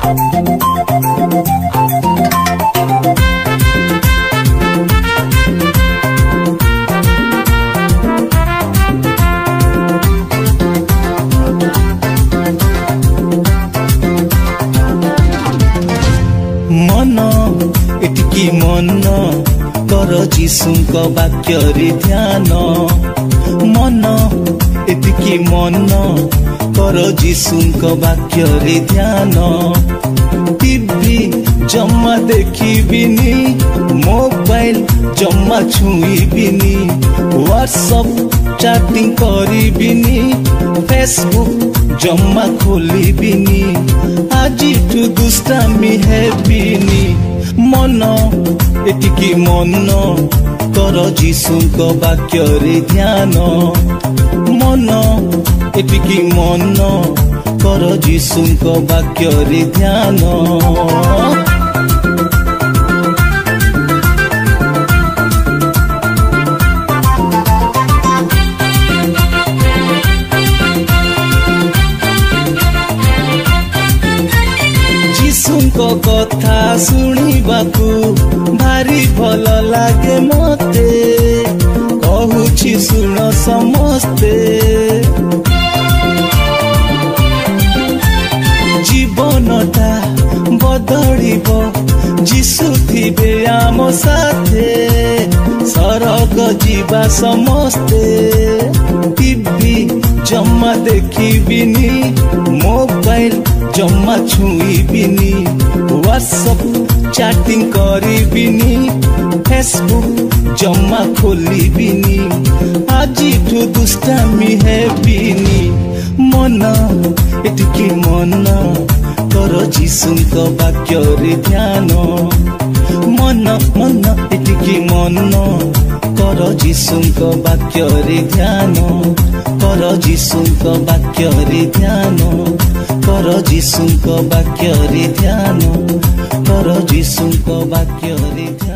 मन एटिकी मन कर जीशुଙ୍କ वाक्यरे ध्यान मन एटिकी मन कर जीशुଙ୍କ वाक्यरे ध्यान टीवी जम्मा देखिबिनी मोबाइल जम्मा छुईबिनी व्हाट्सएप चैटिंग करिबिनी फेसबुक जम्मा खोलिबिनी आज टू दुष्टामी हेबिनी मन एटिकी मन कर जीशुଙ୍କ वाक्यरे ध्यान मन एटिकी मन कर जीशुଙ୍କ वाक्यरे ध्यान जीशुଙ୍କ कथा शुणिबाकू भारी भल लागे मते कहूछि सुन समस्ते जीवनटा बदलिबो जीशु थिबे आम साथे सरग जीवा समस्ते टीवी जम्मा देखिबिनी मोबाइल जम्मा छुईबिनी व्हाट्सएप चैटिंग करिबिनी फेसबुक जम्मा खोलिबिनी आज ठू दुष्टामी हेबिनी मन एटिकी मन कर जीशुଙ୍କ वाक्यरे ध्यान मन मन एटिकी मन कर जीशुଙ୍କ वाक्यरे ध्यान कर जीशुଙ୍କ वाक्यरे ध्यान कर जीशुଙ୍କ वाक्यरे ध्यान कर जीशुଙ୍କ वाक्यरे ध्यान।